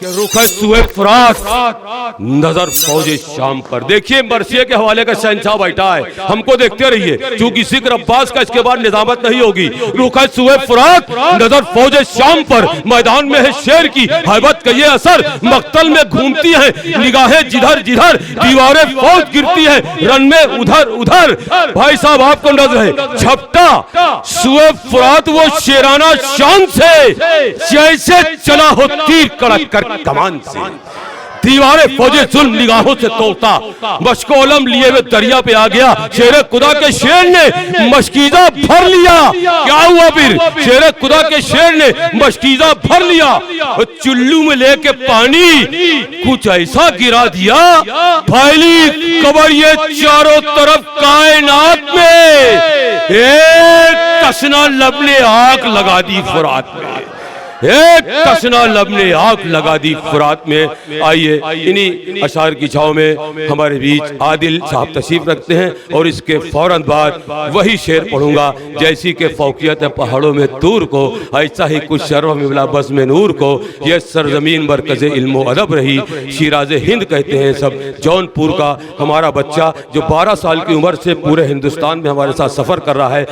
कि रुख सुए फुरात नजर फौजे शाम पर। देखिए मरसिए के हवाले का शहंशाह बैठा है, हमको देखते रहिए, क्योंकि जिक्र अब्बास का इसके बाद निजामत नहीं होगी। रुख सुए फुरात नजर फौजे शाम पर, मैदान में है शेर की हैबत का ये असर, मक्तल में घूमती है निगाहें जिधर जिधर, दीवारें फौज गिरती है रन में उधर उधर। भाई साहब आपको नजर है झपटा सुए फुरात वो शेराना शान से, जैसे चला हो तीर कड़क कर कमान से, दीवारे फौजे जुल्म निगाहों से तोड़ता, मशको अलम लिए हुए दरिया पे आ गया। शेर खुदा के शेर ने मशकीजा भर लिया, क्या हुआ फिर? शेर खुदा के शेर ने मशकीजा भर लिया, चुल्लू में लेके पानी कुछ ऐसा गिरा दिया, फैली खबर ये चारों तरफ कायनात में, एक तसना लब ने आग लगा दी फुरात में, एक तसना लब ने आग लगा दी फुरात में। आइए इन्हीं अशार की छाव में हमारे बीच आदिल साहब तशरीफ रखते हैं, और इसके फौरन बाद वही शेर पढ़ूंगा जैसी के फौकियत है पहाड़ों में तूर को, ऐसा ही कुछ शर्फ मिला बस में नूर को। यह सरजमीन मरकज़ इल्म अदब रही, शिराज हिंद कहते हैं सब। जौनपुर का हमारा बच्चा जो 12 साल की उम्र से पूरे हिंदुस्तान में हमारे साथ सफर कर रहा है,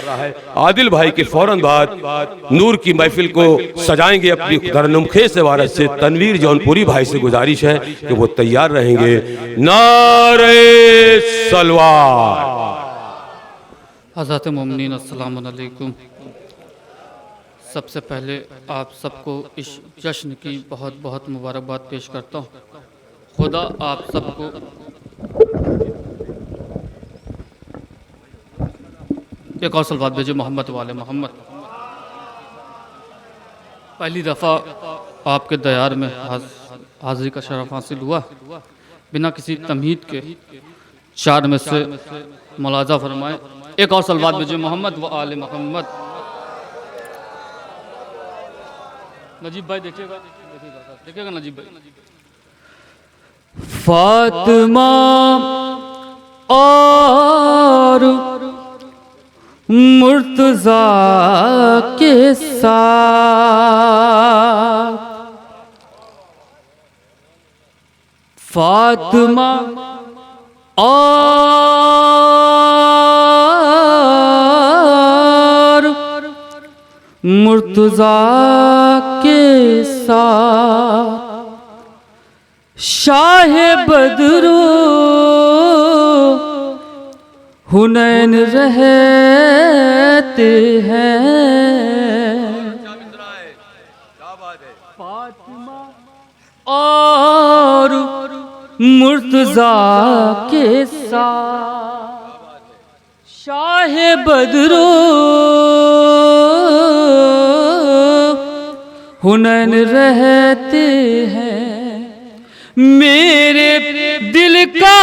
आदिल भाई के फौरन बाद नूर की महफिल को सजाएं अपनी तरन्नुम-खेज़ से वारस से तनवीर जौनपुरी भाई से गुजारिश है कि वो तैयार रहेंगे। नारे सलवार। हज़रत मोमिनीन अस्सलामु अलैकुम। सबसे पहले आप सबको इस जश्न की बहुत बहुत मुबारकबाद पेश करता हूँ। खुदा आप सबको एक और सलवात भेजे मोहम्मद वाले मोहम्मद। पहली दफ़ा आपके दयार में हाजिरी का शरफ हासिल हुआ, बिना किसी तमहीद के 4 में से मुलाजा फरमाए। एक और सलवात भेजे मोहम्मद व आले मोहम्मद। नजीब भाई देखिएगा, देखिएगा नजीब भाई। फातिमा और मुर्तज़ा के साथ, फातिमा और मुर्तज़ा के साथ, शाह बदरो हुनैन रहते हैं, फातिमा और मुर्तज़ा के साथ, शाह बदरो हुनैन रहते हैं। मेरे दिल का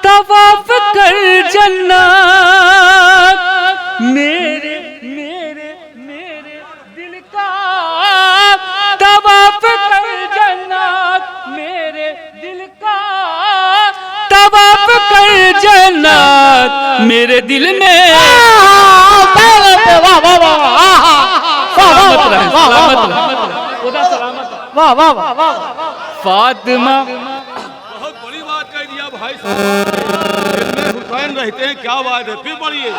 तवाफ कर जन्नत, मेरे मेरे मेरे दिल का तवाफ कर जन्नत, मेरे दिल का तवाफ कर जन्नत, मेरे दिल में वाह वाह वाह फातिमा। बहुत बड़ी बात कह दिया भाई साहब, हुसैन रहते हैं, क्या बात है, फिर पढ़िए।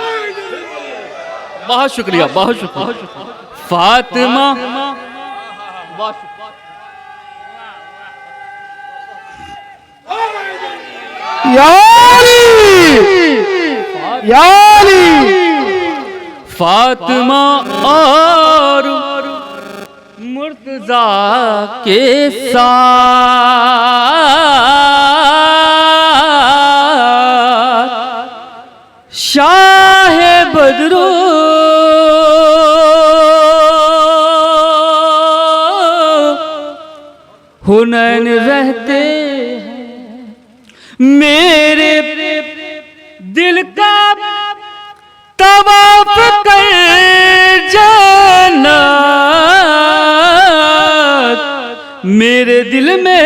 बहुत शुक्रिया, बहुत शुक्रिया। फातिमा यारी फातिमा और मुर्तज़ा के साथ, शाह बदरो हुनैन रहते हैं। मेरे दिल का तवाफ कर जन्नत, मेरे दिल में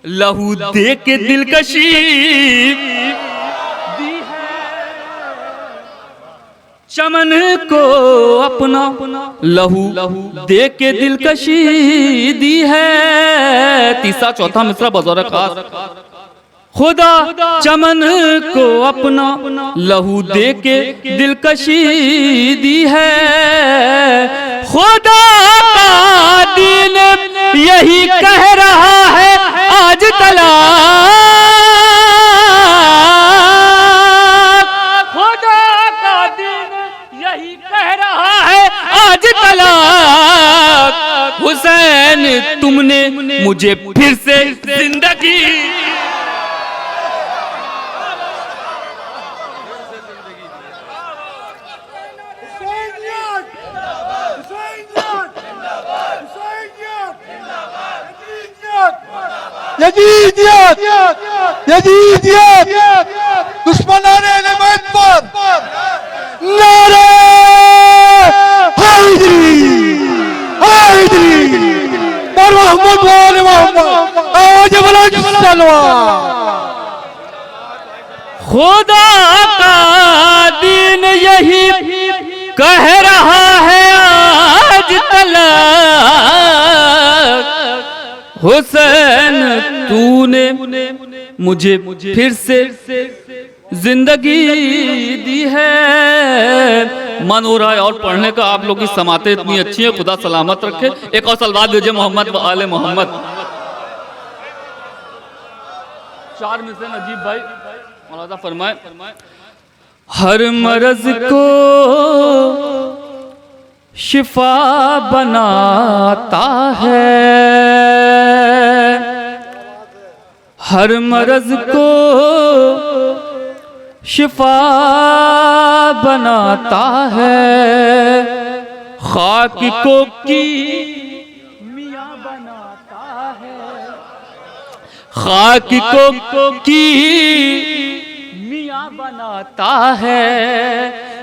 लहू दे के दिलकशी दी है, चमन को अपना लहू दे के दिलकशी दी है। तीसरा चौथा मिसरा बजौर खास, खुदा चमन को अपना लहू दे के दिलकशी दी है। खुदा का दीन यही कह रहा है आज तला, खुदा का दीन यही कह रहा है आज तला। हुसैन तुमने मुझे फिर से जिंदगी, यजीदियत यजीदियत दुश्मनाने नमत पर नारे हैदरी हैदरी पर मोहम्मद वाले मोहम्मद आवाज बुलंद सलवात। खुदा का दीन यही कह रहा है आज तलक। हुसैन तूने मुझे फिर से जिंदगी दी है। मन हो रहा है और पढ़ने का, आप लोग की समातें इतनी अच्छी है, खुदा सलामत रखे। एक और सलवात दीजिए मोहम्मद व आले मोहम्मद। चार में से नजीब भाई मौलाना फरमाए, हर मर्ज को शिफा बनाता है, हर मर्ज को शिफा बनाता है। खाक को की मियाँ बनाता है, खाक को की मियाँ बनाता है।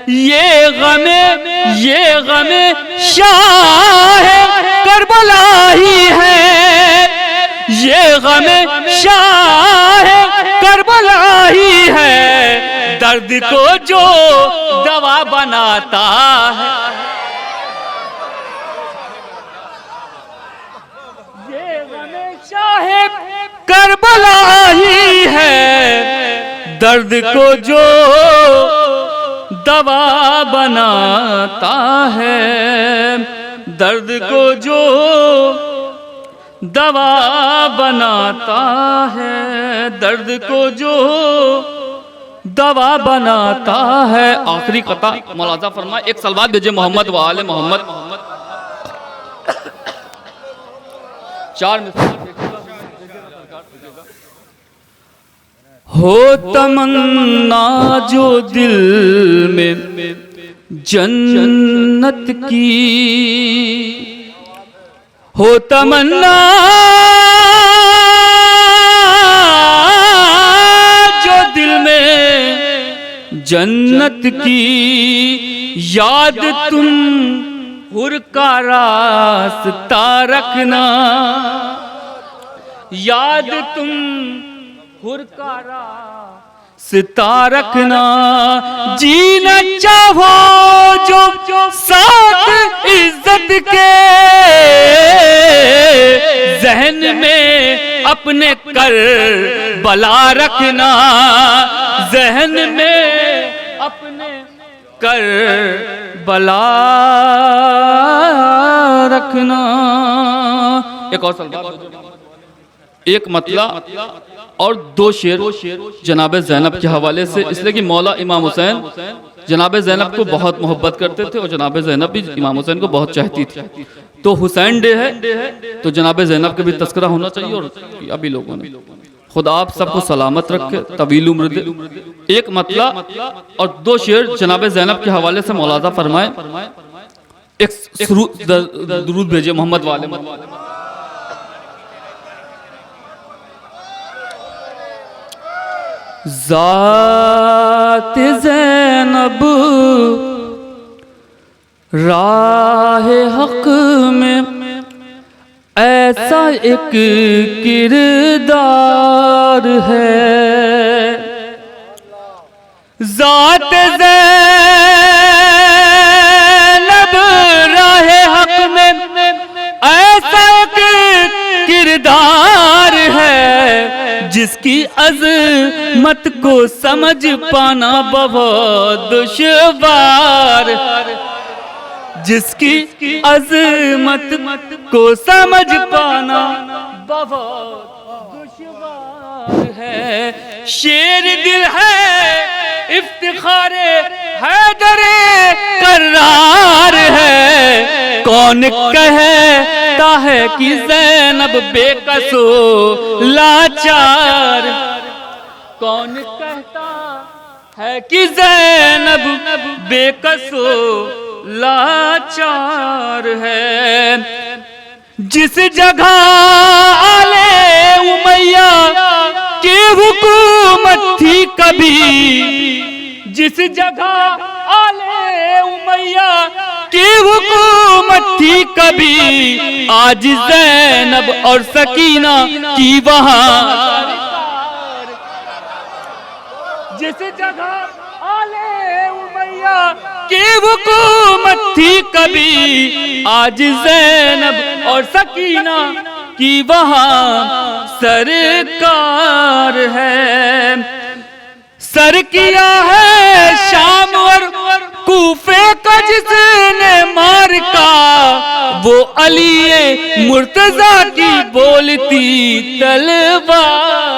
ये गमे शाह करबला ही है, ये गमे शाह करबला ही है। दर्द को जो दवा बनाता है, ये गमे शाह करबला ही है। दर्द को जो दवा बनाता है, दर्द को जो दवा बनाता है, दर्द को जो दवा बनाता है। आखिरी कता मौलाना फरमाए, एक सलवात दीजिए मोहम्मद व आले मोहम्मद। चार में हो तमन्ना जो दिल में जन्नत की, हो तमन्ना जो दिल में जन्नत की, याद तुम हुर का रास्ता रखना, याद तुम हुर का रास्ता रखना। जीना चाहो जो साथ इज्जत के, जहन में अपने कर बला रखना, जहन में अपने कर बला रखना। एक और सलवात, एक मतला और दो शेर जनाब ज़ैनब के हवाले से, इसलिए कि मौला इमाम हुसैन जनाब ज़ैनब को बहुत मोहब्बत करते थे और जनाब ज़ैनब भी इमाम हुसैन को बहुत चाहती थी। तो हुसैन डे है तो जनाब ज़ैनब का भी तस्करा होना चाहिए। और अभी लोगों ने, खुदा आप सबको सलामत रखे, तवील उम्र दे। एक मतला और दो शेर जनाब ज़ैनब के हवाले से मौलाना फरमाए। एक दुरूद भेजिए मोहम्मद वाले। ज़ात ज़ैनब राह हक में ऐ ऐसा एक किरदार है, ज़ात ज़ैनब राहे हक में ऐसा एक किरदार है, जिसकी अज़मत को समझ पाना बहुत दुश्वार, जिसकी अज़मत को समझ पाना बहुत दुश्वार है। शेर दिल है इफ्तिखारे हैदरे करार है, कौन कहता है कि ज़ैनब बेकसो लाचार, कौन कहता है कि ज़ैनब बेकसो लाचार है। जिस जगह आले उमैया की हुकूमत थी कभी, जिस जगह आले उमैया की हुकूमत थी कभी, आज ज़ैनब और सकीना की वहाँ, जिस जगह आले उमैया की हुकूमत थी कभी, आज ज़ैनब और सकीना की वहाँ सरकार है। सर किया है शाम और कूफे का जिसने मार का, वो अली मुर्तजा की बोलती तलवार